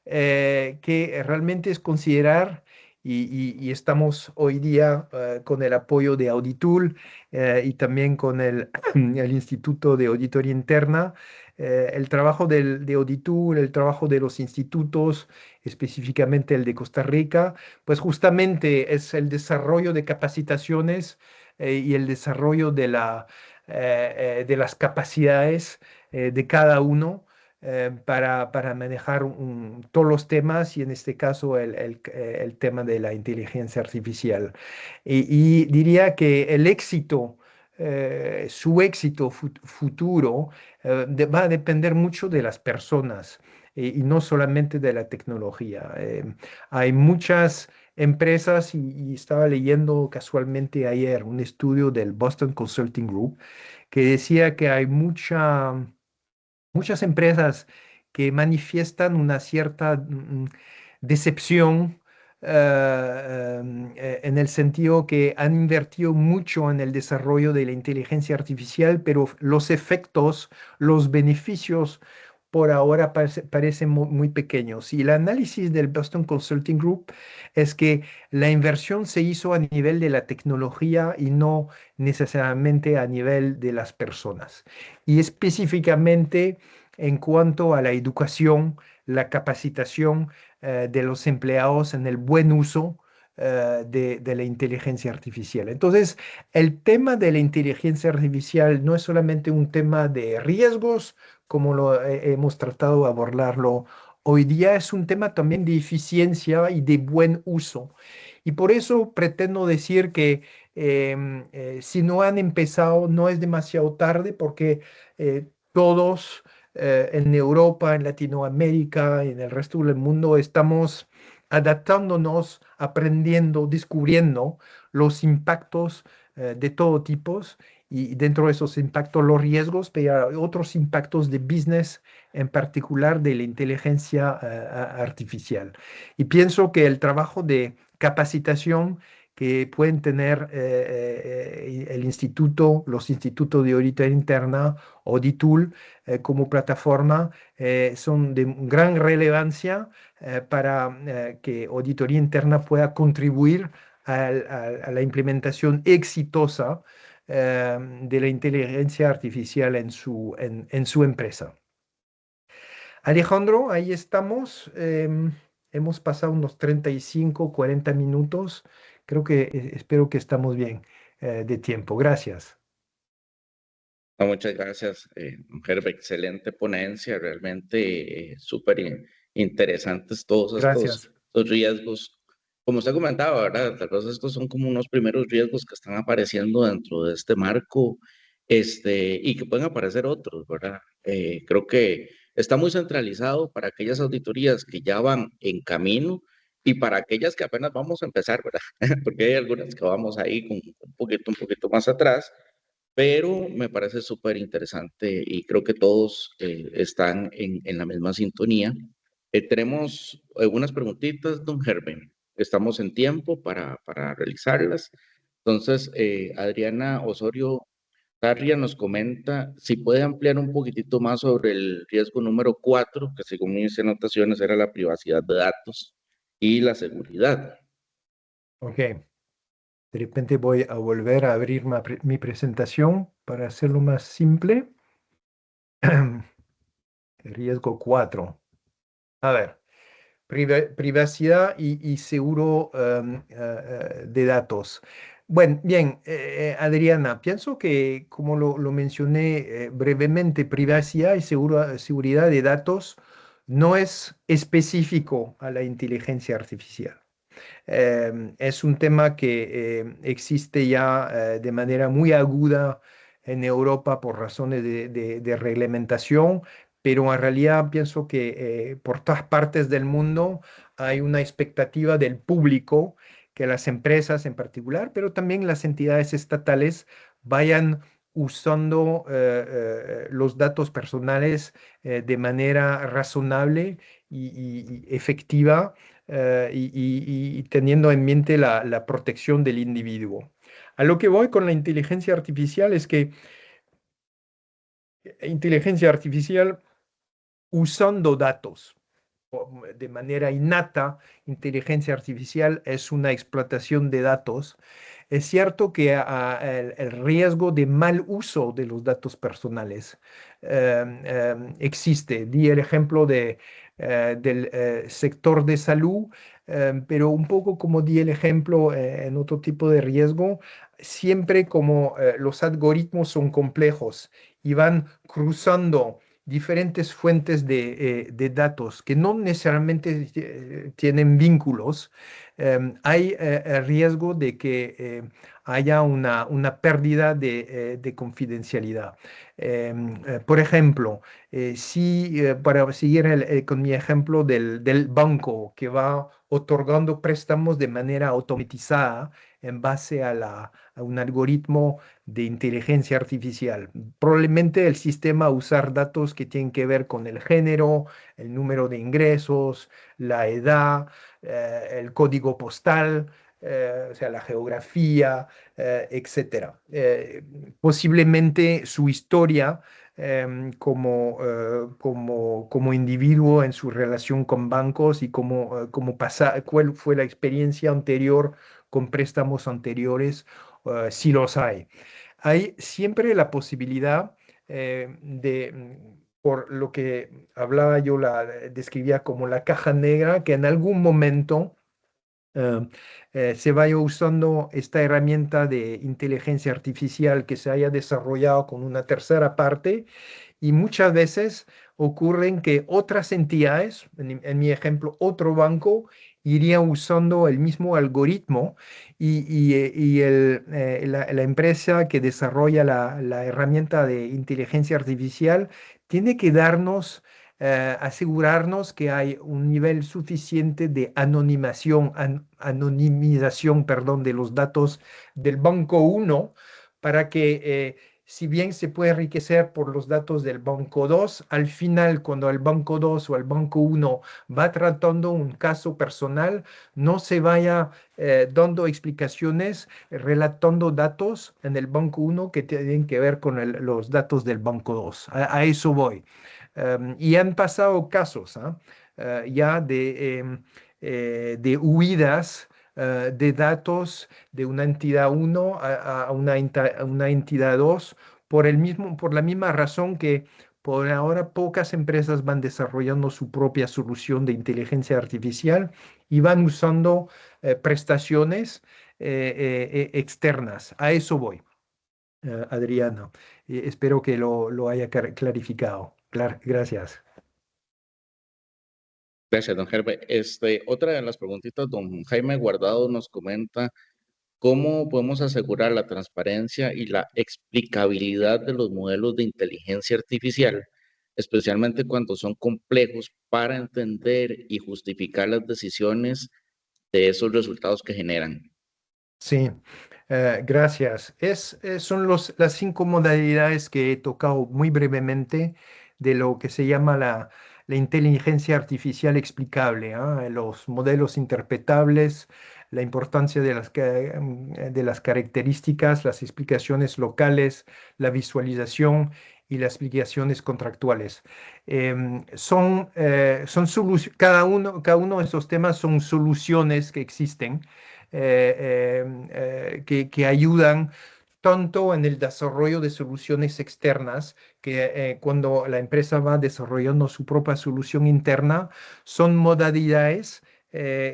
que realmente es considerar, y estamos hoy día con el apoyo de Auditul y también con el Instituto de Auditoría Interna, el trabajo de Auditul, el trabajo de los institutos, específicamente el de Costa Rica, pues justamente es el desarrollo de capacitaciones y el desarrollo de las capacidades de cada uno para manejar todos los temas y en este caso el tema de la inteligencia artificial. Y diría que el éxito, su éxito futuro va a depender mucho de las personas y no solamente de la tecnología. Hay muchas empresas y estaba leyendo casualmente ayer un estudio del Boston Consulting Group que decía que hay muchas empresas que manifiestan una cierta decepción en el sentido que han invertido mucho en el desarrollo de la inteligencia artificial, pero los efectos, los beneficios por ahora parecen muy pequeños. Y el análisis del Boston Consulting Group es que la inversión se hizo a nivel de la tecnología y no necesariamente a nivel de las personas. Y específicamente en cuanto a la educación, la capacitación de los empleados en el buen uso de la inteligencia artificial. Entonces, el tema de la inteligencia artificial no es solamente un tema de riesgos, como lo hemos tratado de abordarlo hoy día, es un tema también de eficiencia y de buen uso. Y por eso pretendo decir que si no han empezado, no es demasiado tarde, porque todos en Europa, en Latinoamérica y en el resto del mundo estamos adaptándonos, aprendiendo, descubriendo los impactos de todo tipo y dentro de esos impactos los riesgos, pero hay otros impactos de business, en particular de la inteligencia artificial. Y pienso que el trabajo de capacitación que pueden tener el instituto, los institutos de auditoría interna, Auditul, como plataforma, son de gran relevancia para que auditoría interna pueda contribuir a la implementación exitosa de la inteligencia artificial en su empresa. Alejandro, ahí estamos. Hemos pasado unos 35, 40 minutos. Creo que espero que estamos bien de tiempo. Gracias. No, muchas gracias, don Gerber. Excelente ponencia, realmente súper interesantes todos Gracias. estos riesgos Como usted comentaba, ¿verdad? Tal vez estos son como unos primeros riesgos que están apareciendo dentro de este marco, y que pueden aparecer otros, ¿verdad? Creo que está muy centralizado para aquellas auditorías que ya van en camino y para aquellas que apenas vamos a empezar, ¿verdad? Porque hay algunas que vamos ahí con un poquito más atrás, pero me parece súper interesante y creo que todos están en la misma sintonía. Tenemos algunas preguntitas, don Herben. Estamos en tiempo para realizarlas. Entonces, Adriana Osorio Tarria nos comenta si puede ampliar un poquitito más sobre el riesgo número 4, que según mis anotaciones era la privacidad de datos y la seguridad. Ok, de repente voy a volver a abrir mi presentación para hacerlo más simple. Riesgo 4. A ver, privacidad y seguro de datos. Bueno, bien, Adriana, pienso que como lo mencioné brevemente, privacidad y seguridad de datos no es específico a la inteligencia artificial. Es un tema que existe ya de manera muy aguda en Europa por razones de reglamentación, pero en realidad pienso que por todas partes del mundo hay una expectativa del público que las empresas en particular, pero también las entidades estatales vayan usando los datos personales de manera razonable y efectiva y teniendo en mente la protección del individuo. A lo que voy con la inteligencia artificial es que inteligencia artificial usando datos de manera innata, inteligencia artificial es una explotación de datos. Es cierto que el riesgo de mal uso de los datos personales existe. Di el ejemplo del sector de salud, pero un poco como di el ejemplo en otro tipo de riesgo, siempre como los algoritmos son complejos y van cruzando diferentes fuentes de datos que no necesariamente tienen vínculos, hay riesgo de que haya una pérdida de confidencialidad. Por ejemplo, si para seguir con mi ejemplo del banco que va otorgando préstamos de manera automatizada en base a un algoritmo de inteligencia artificial. Probablemente el sistema usar datos que tienen que ver con el género, el número de ingresos, la edad, el código postal, o sea, la geografía, etcétera. Posiblemente su historia como individuo en su relación con bancos y cuál fue la experiencia anterior con préstamos anteriores, si los hay. Hay siempre la posibilidad por lo que hablaba yo, describía como la caja negra, que en algún momento eh, se vaya usando esta herramienta de inteligencia artificial que se haya desarrollado con una tercera parte y muchas veces ocurren que otras entidades, en mi ejemplo, otro banco, iría usando el mismo algoritmo y la empresa que desarrolla la herramienta de inteligencia artificial tiene que asegurarnos que hay un nivel suficiente de anonimización, perdón, de los datos del banco uno para que si bien se puede enriquecer por los datos del banco 2, al final, cuando el banco 2 o el banco uno va tratando un caso personal, no se vaya dando explicaciones, relatando datos en el banco uno que tienen que ver con los datos del banco 2. A eso voy. Y han pasado casos ya de huidas de datos de una entidad 1 a una entidad 2 por la misma razón que por ahora pocas empresas van desarrollando su propia solución de inteligencia artificial y van usando prestaciones externas. A eso voy, Adriano. Espero que lo haya clarificado. Gracias. Gracias, don Gerbe. Otra de las preguntitas, don Jaime Guardado nos comenta cómo podemos asegurar la transparencia y la explicabilidad de los modelos de inteligencia artificial, especialmente cuando son complejos para entender y justificar las decisiones de esos resultados que generan. Sí, gracias. Son las 5 modalidades que he tocado muy brevemente de lo que se llama la inteligencia artificial explicable, ¿ah? Los modelos interpretables, la importancia de las características, las explicaciones locales, la visualización y las explicaciones contractuales. Cada uno de esos temas son soluciones que existen que ayudan tanto en el desarrollo de soluciones externas, que cuando la empresa va desarrollando su propia solución interna, son modalidades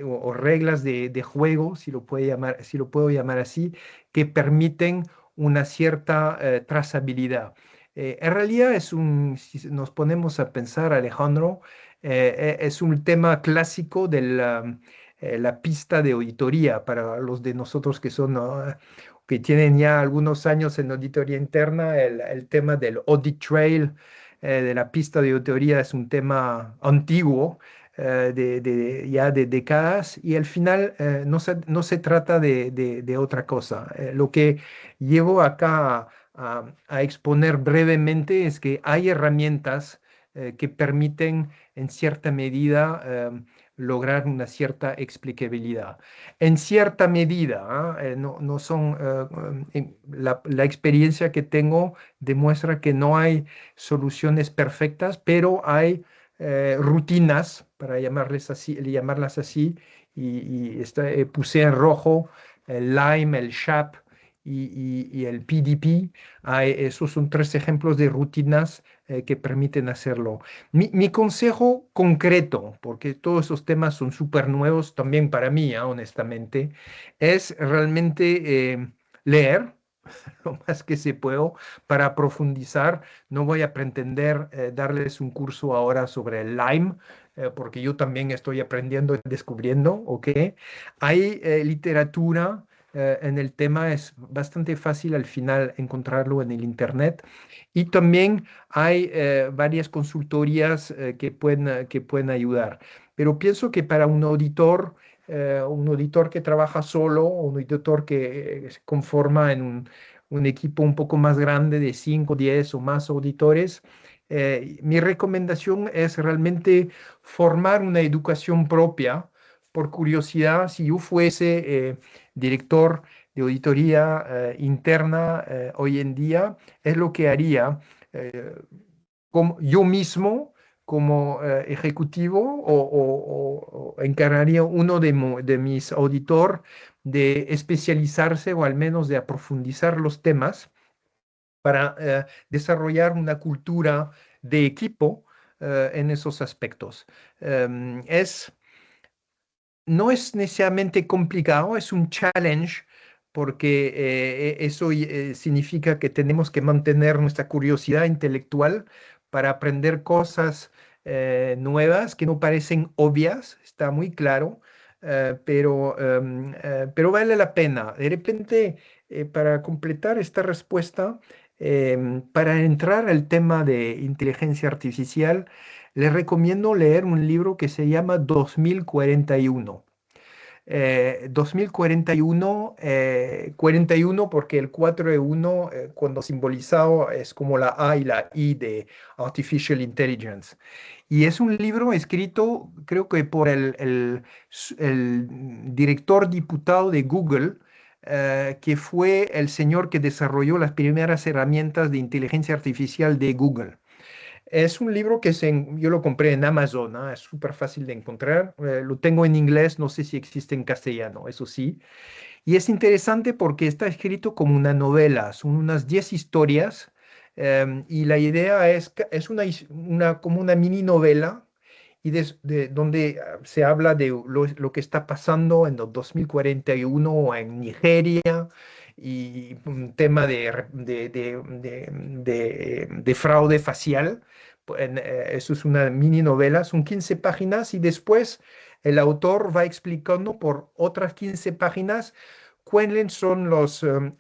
o reglas de juego, si lo puedo llamar así, que permiten una cierta trazabilidad. En realidad si nos ponemos a pensar, Alejandro, es un tema clásico la pista de auditoría para los de nosotros que son, que tienen ya algunos años en auditoría interna, el tema del audit trail, de la pista de auditoría es un tema antiguo, ya de décadas, y al final no se trata de otra cosa. Lo que llevo acá a exponer brevemente es que hay herramientas que permiten en cierta medida lograr una cierta explicabilidad. En cierta medida, no son, la experiencia que tengo demuestra que no hay soluciones perfectas, pero hay rutinas, para llamarlas así, puse en rojo el Lime, el SHAP y el PDP. Esos son 3 ejemplos de rutinas que permiten hacerlo. Mi consejo concreto, porque todos esos temas son súper nuevos también para mí, honestamente, es realmente leer lo más que se puedo para profundizar. No voy a pretender darles un curso ahora sobre el Lyme, porque yo también estoy aprendiendo y descubriendo, ¿ok? Hay literatura en el tema, es bastante fácil al final encontrarlo en el Internet. Y también hay varias consultorías que pueden ayudar. Pero pienso que para un auditor que trabaja solo, un auditor que se conforma en un equipo un poco más grande de 5, 10 o más auditores, mi recomendación es realmente formar una educación propia. Por curiosidad, si yo fuese director de auditoría interna hoy en día, es lo que haría como yo mismo como ejecutivo o encargaría uno de mis auditor de especializarse o al menos de aprofundizar los temas para desarrollar una cultura de equipo en esos aspectos. Em, es, no es necesariamente complicado, es un challenge porque eso significa que tenemos que mantener nuestra curiosidad intelectual para aprender cosas nuevas que no parecen obvias, está muy claro, pero vale la pena. De repente, para completar esta respuesta, para entrar al tema de inteligencia artificial, les recomiendo leer un libro que se llama 2041. 2041, 41 porque el 4 de 1, cuando simbolizado, es como la A y la I de Artificial Intelligence. Y es un libro escrito, creo que por el director diputado de Google, que fue el señor que desarrolló las primeras herramientas de inteligencia artificial de Google. Es un libro yo lo compré en Amazon, ¿ah? Es súper fácil de encontrar. Lo tengo en inglés, no sé si existe en castellano, eso sí. Y es interesante porque está escrito como una novela, son unas 10 historias, y la idea es como una mini novela y donde se habla de lo que está pasando en los 2041 en Nigeria y un tema de fraude facial, Eso es una mini novela, son 15 páginas y después el autor va explicando por otras 15 páginas cuáles son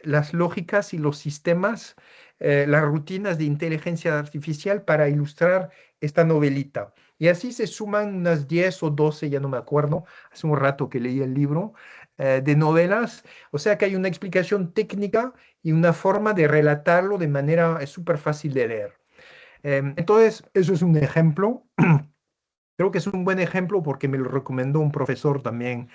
las lógicas y los sistemas, las rutinas de inteligencia artificial para ilustrar esta novelita. Y así se suman unas 10 o 12, ya no me acuerdo, hace un rato que leí el libro, de novelas. O sea que hay una explicación técnica y una forma de relatarlo de manera súper fácil de leer. Entonces, eso es un ejemplo. Creo que es un buen ejemplo porque me lo recomendó un profesor también.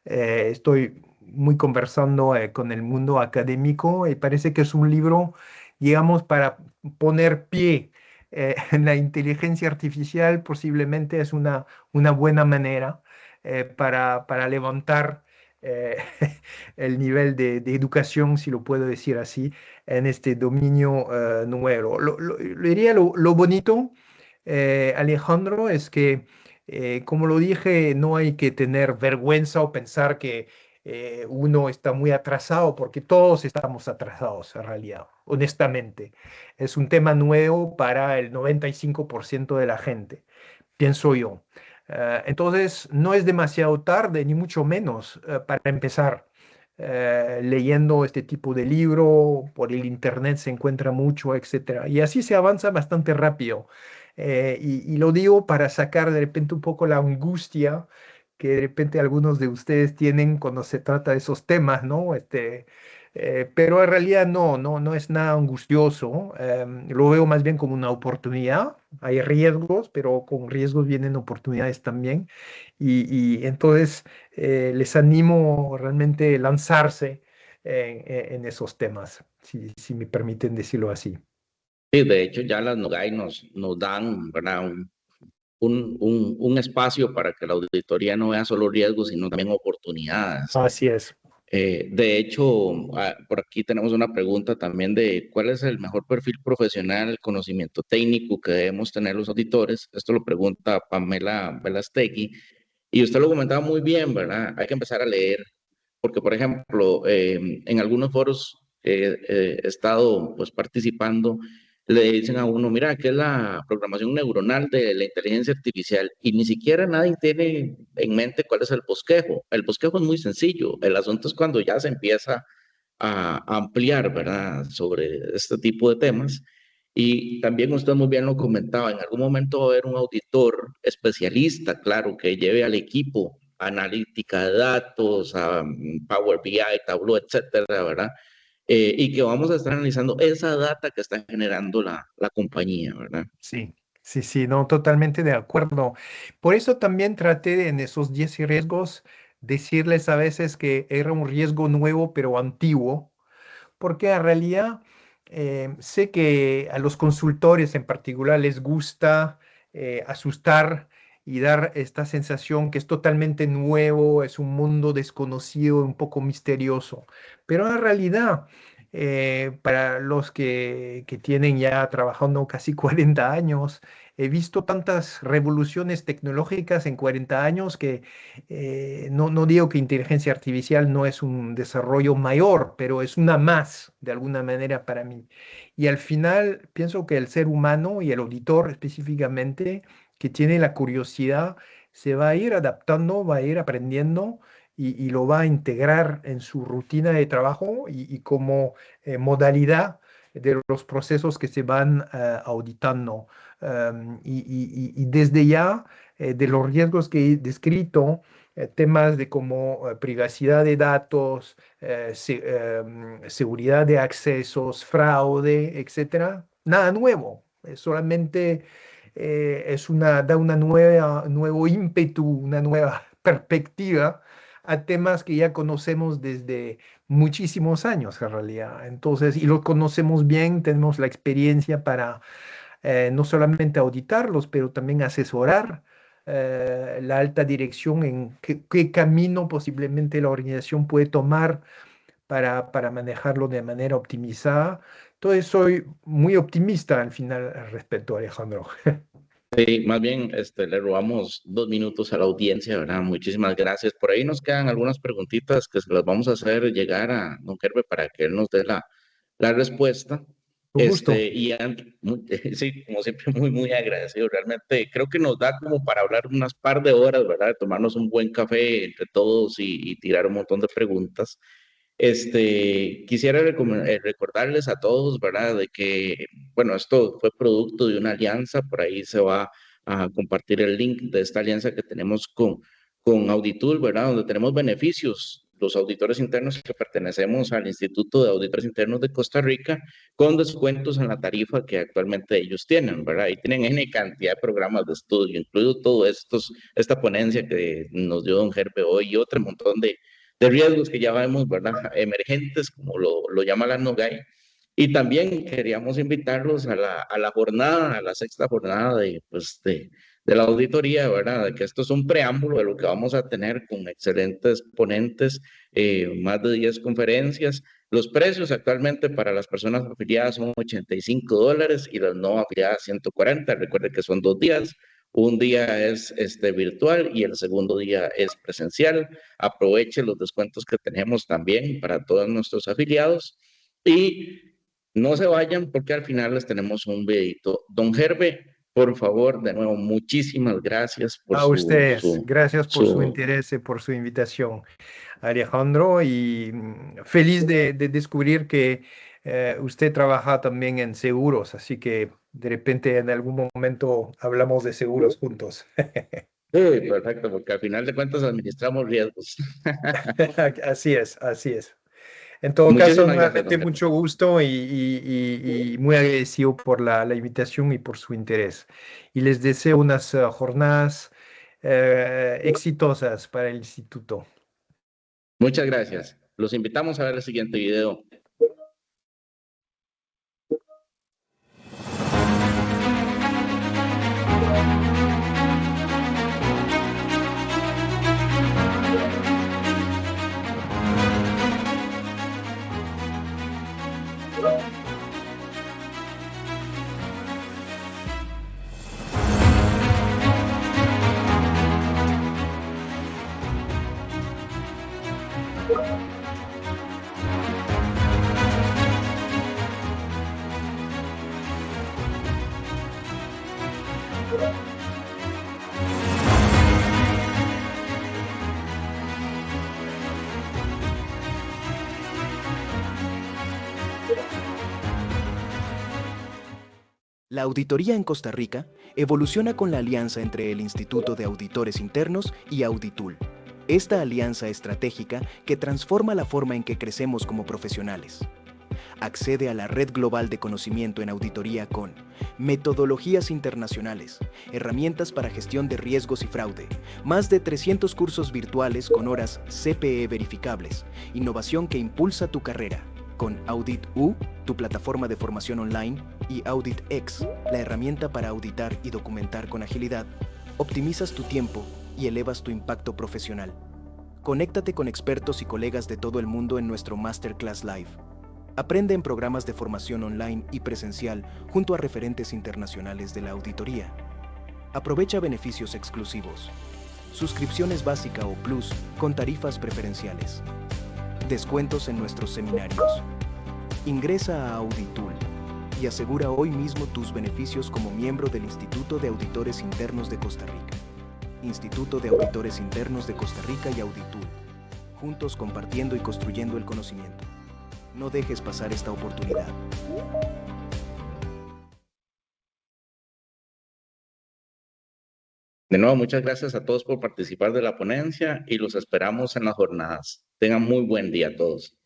Estoy muy conversando con el mundo académico y parece que es un libro, digamos, para poner pie en la inteligencia artificial. Posiblemente es una buena manera para levantar eh, el nivel de educación, si lo puedo decir así, en este dominio nuevo. Lo diría lo bonito, Alejandro, es que como lo dije, no hay que tener vergüenza o pensar que uno está muy atrasado, porque todos estamos atrasados en realidad, honestamente. Es un tema nuevo para el 95% de la gente, pienso yo. Entonces, no es demasiado tarde, ni mucho menos, para empezar. Leyendo este tipo de libro, por el internet se encuentra mucho, etcétera. Y así se avanza bastante rápido. Y lo digo para sacar de repente un poco la angustia que de repente algunos de ustedes tienen cuando se trata de esos temas, ¿no? Pero en realidad no es nada angustioso. Lo veo más bien como una oportunidad. Hay riesgos, pero con riesgos vienen oportunidades también. Y entonces les animo realmente lanzarse en esos temas, si me permiten decirlo así. Sí, de hecho, ya las NOGAI nos dan, ¿verdad? Un espacio para que la auditoría no vea solo riesgos, sino también oportunidades. Así es. De hecho, por aquí tenemos una pregunta también de cuál es el mejor perfil profesional, el conocimiento técnico que debemos tener los auditores. Esto lo pregunta Pamela Velastegui. Y usted lo comentaba muy bien, ¿verdad? Hay que empezar a leer, porque, por ejemplo, en algunos foros que he estado pues, participando, le dicen a uno, mira, ¿qué es la programación neuronal de la inteligencia artificial? Y ni siquiera nadie tiene en mente cuál es el bosquejo. El bosquejo es muy sencillo. El asunto es cuando ya se empieza a ampliar, ¿verdad?, sobre este tipo de temas. Y también usted muy bien lo comentaba, en algún momento va a haber un auditor especialista, claro, que lleve al equipo analítica de datos, a Power BI, Tableau, etcétera, ¿verdad? Y que vamos a estar analizando esa data que está generando la compañía, ¿verdad? Sí, sí, sí, no, totalmente de acuerdo. Por eso también traté en esos 10 riesgos decirles a veces que era un riesgo nuevo pero antiguo, porque en realidad sé que a los consultores en particular les gusta asustar y dar esta sensación que es totalmente nuevo, es un mundo desconocido, un poco misterioso, pero en realidad para los que tienen ya trabajando casi 40 años, he visto tantas revoluciones tecnológicas en 40 años que no digo que inteligencia artificial no es un desarrollo mayor, pero es una más, de alguna manera, para mí. Y al final pienso que el ser humano y el auditor específicamente, que tiene la curiosidad, se va a ir adaptando, va a ir aprendiendo y lo va a integrar en su rutina de trabajo y como modalidad de los procesos que se van auditando. Y desde ya, de los riesgos que he descrito, temas de como privacidad de datos, seguridad de accesos, fraude, etcétera, nada nuevo. Es solamente da una nuevo ímpetu, una nueva perspectiva a temas que ya conocemos desde muchísimos años en realidad. Entonces, y los conocemos bien, tenemos la experiencia para no solamente auditarlos, pero también asesorar la alta dirección en qué camino posiblemente la organización puede tomar para manejarlo de manera optimizada. Entonces, soy muy optimista al final al respecto, Alejandro. Sí, más bien le robamos 2 minutos a la audiencia, ¿verdad? Muchísimas gracias. Por ahí nos quedan algunas preguntitas que se las vamos a hacer llegar a don Kerbe para que él nos dé la respuesta. Un gusto. Sí, como siempre, muy agradecido. Realmente creo que nos da como para hablar unas par de horas, ¿verdad? Tomarnos un buen café entre todos y tirar un montón de preguntas. Quisiera recordarles a todos, ¿verdad? De que, bueno, esto fue producto de una alianza, por ahí se va a compartir el link de esta alianza que tenemos con Auditul, ¿verdad? Donde tenemos beneficios, los auditores internos que pertenecemos al Instituto de Auditores Internos de Costa Rica, con descuentos en la tarifa que actualmente ellos tienen, ¿verdad? Y tienen N cantidad de programas de estudio, incluido todo esta ponencia que nos dio don Gerbe hoy y otro montón de riesgos que ya vemos, ¿verdad? Emergentes, como lo llama la NOGAI. Y también queríamos invitarlos a la jornada, a la sexta jornada de la auditoría, ¿verdad? De que esto es un preámbulo de lo que vamos a tener con excelentes ponentes, más de 10 conferencias. Los precios actualmente para las personas afiliadas son $85 y las no afiliadas 140. Recuerde que son 2 días. Un día es virtual y el segundo día es presencial. Aproveche los descuentos que tenemos también para todos nuestros afiliados y no se vayan porque al final les tenemos un videito. Don Gerbe, por favor, de nuevo, muchísimas gracias por A ustedes, gracias por su su... interés y por su invitación, Alejandro, y feliz de descubrir que usted trabaja también en seguros, así que de repente en algún momento hablamos de seguros juntos. Sí, perfecto, porque al final de cuentas administramos riesgos. Así es, así es. En todo caso, Muchísimas gracias, don nuevamente Gerbe. mucho gusto y muy agradecido por la invitación y por su interés. Y les deseo unas jornadas exitosas para el instituto. Muchas gracias. Los invitamos a ver el siguiente video. La auditoría en Costa Rica evoluciona con la alianza entre el Instituto de Auditores Internos y Auditul. Esta alianza estratégica que transforma la forma en que crecemos como profesionales. Accede a la red global de conocimiento en auditoría con metodologías internacionales, herramientas para gestión de riesgos y fraude, más de 300 cursos virtuales con horas CPE verificables, innovación que impulsa tu carrera, con Audit U, tu plataforma de formación online, y Audit X, la herramienta para auditar y documentar con agilidad, optimizas tu tiempo y elevas tu impacto profesional. Conéctate con expertos y colegas de todo el mundo en nuestro Masterclass Live. Aprende en programas de formación online y presencial junto a referentes internacionales de la auditoría. Aprovecha beneficios exclusivos. Suscripciones básica o plus con tarifas preferenciales. Descuentos en nuestros seminarios. Ingresa a Auditul y asegura hoy mismo tus beneficios como miembro del Instituto de Auditores Internos de Costa Rica. Instituto de Auditores Internos de Costa Rica y Auditul. Juntos compartiendo y construyendo el conocimiento. No dejes pasar esta oportunidad. De nuevo, muchas gracias a todos por participar de la ponencia y los esperamos en las jornadas. Tengan muy buen día a todos.